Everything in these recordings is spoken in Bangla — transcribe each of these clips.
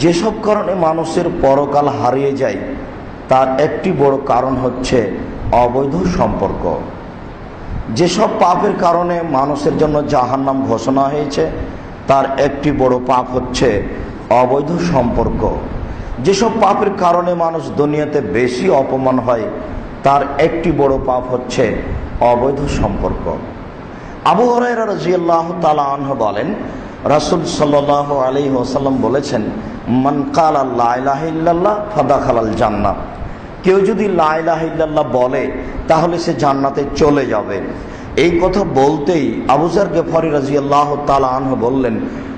যেসব কারণে মানুষের পরকাল হারিয়ে যায় তার একটি বড় কারণ হচ্ছে অবৈধ সম্পর্ক। যেসব পাপের কারণে মানুষের জন্য জাহান্নাম ঘোষণা হয়েছে তার একটি বড় পাপ হচ্ছে অবৈধ সম্পর্ক। যেসব পাপের কারণে মানুষ দুনিয়াতে বেশি অপমান হয় তার একটি বড় পাপ হচ্ছে অবৈধ সম্পর্ক। আবু হুরায়রা রাদিয়াল্লাহু তাআলা আনহু বলেন, রাসূল সাল্লাল্লাহু আলাইহি ওয়াসাল্লাম বলেছেন, মান ক্বালা লা ইলাহা ইল্লাল্লাহ ফাদাখালাল জান্নাহ, কেউ যদি লা ইলাহা ইল্লাল্লাহ বলে তাহলে সে জান্নাতে চলে যাবে। এই কথা বলতেই আবু যার গিফারি রাদিয়াল্লাহু তাআলা আনহু বললেন,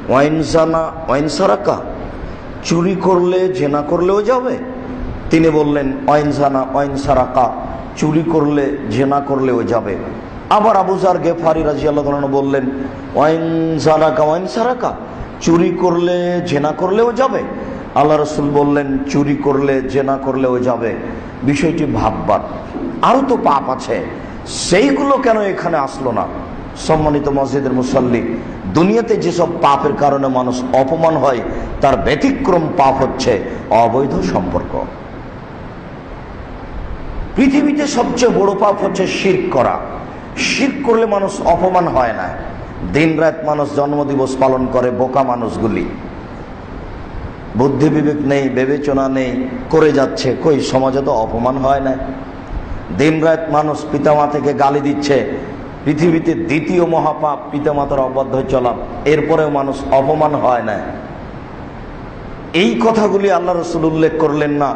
ওয়াইন জানা ওয়াইন সারাকা, চুরি করলে জেনা করলেও যাবে? তিনি বললেন, ওয়াইন জানা ওয়াইন সারাকা, চুরি করলে জেনা করলেও যাবে। আবার আবু যার গিফারি রাদিয়াল্লাহু আনহু বললেন, ওয়াইন জানাকা ওয়াইন সারাকা, চুরি করলে জেনা করলেও যাবে? আল্লাহ রাসূল বললেন, চুরি করলে জেনা করলেও যাবে। বিষয়টি ভাববার, আরও তো পাপ আছে, সেইগুলো কেন এখানে আসলো না? সম্মানিত মসজিদের মুসল্লি, দুনিয়াতে যেসব পাপের কারণে মানুষ অপমান হয় তার ব্যতিক্রম পাপ হচ্ছে অবৈধ সম্পর্ক। পৃথিবীতে সবচেয়ে বড় পাপ হচ্ছে শিরক করা। শিরক করলে মানুষ অপমান হয় না। দিনরাত মানুষ জন্মদিবস পালন করে, বোকা মানুষগুলি, বুদ্ধি বিবেক নেই, বিবেচনা নেই, করে যাচ্ছে। কই সমাজে তো অপমান হয় না? দিনরাত মানুষ পিতামাতাকে গালি দিচ্ছে। পৃথিবীতে দ্বিতীয় মহাপাপ পিতামাতার অবাধ্য চলা, এরপরেও মানুষ অপমান হয় না। এই কথাগুলি আল্লাহ রাসূল উল্লেখ করলেন না।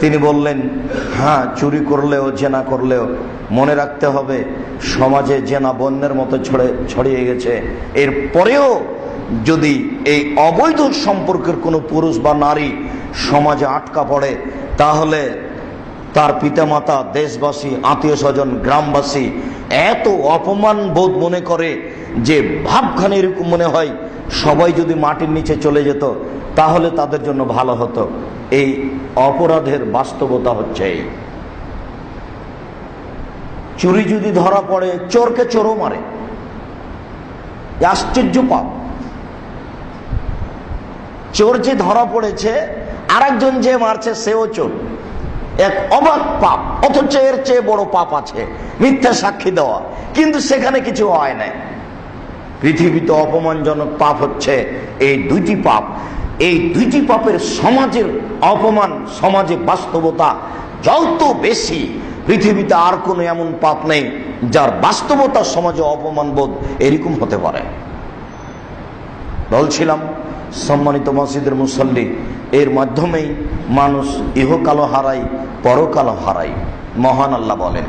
তিনি বললেন, হ্যাঁ, চুরি করলেও জেনা করলেও মনে রাখতে হবে সমাজে জেনা বন্যার মতো ছড়িয়ে গেছে। এরপরেও যদি এই অবৈধ সম্পর্কের কোনো পুরুষ বা নারী সমাজে আটকা পড়ে তাহলে তার পিতামাতা, দেশবাসী, আত্মীয় স্বজন, গ্রামবাসী এত অপমান বোধ মনে করে যে ভাবখানে এরকম মনে হয় সবাই যদি মাটির নিচে চলে যেত তাহলে তাদের জন্য ভালো হতো। এই অপরাধের বাস্তবতা হচ্ছে এই। চুরি যদি ধরা পড়ে চোরকে চোরও মারে, আশ্চর্য পাপ। চোর যে ধরা পড়েছে আরেকজন যে মারছে সেও চোর, এক অবাক পাপ। অথচ এর চেয়ে বড় পাপ আছে মিথ্যা সাক্ষী দেওয়া, কিন্তু সেখানে কিছু হয় না। পৃথিবীতে অপমানজনক পাপ হচ্ছে এই দুইটি পাপ। এই দুইটি পাপের সমাজের অপমান, সমাজে বাস্তবতা যত বেশি, পৃথিবীতে আর কোনো এমন পাপ নেই যার বাস্তবতা সমাজে অপমান বোধ এরকম হতে পারে। বলছিলাম, সম্মানিত মসজিদের মুসল্লি, এর মাধ্যমেই মানুষ ইহকালও হারায়, পরকালও হারায়। মহান আল্লাহ বলেন,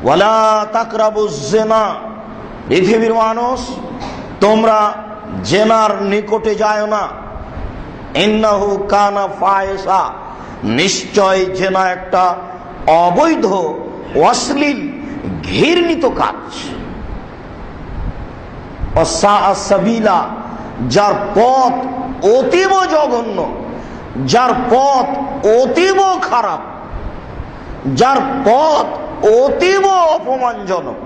ওয়ালা তাকরাবুজ জিনা, পৃথিবীর মানুষ তোমরা জেনার নিকটে যায় না। ইন্নাহু কানা ফাহিশা, নিশ্চয় জেনা একটা অবৈধ, অশ্লীল, ঘৃণিত কাজ। ওয়াসাআ সাবিলা, যার পথ অতীব জঘন্য, যার পথ অতীব খারাপ, যার পথ অতীব অপমানজনক।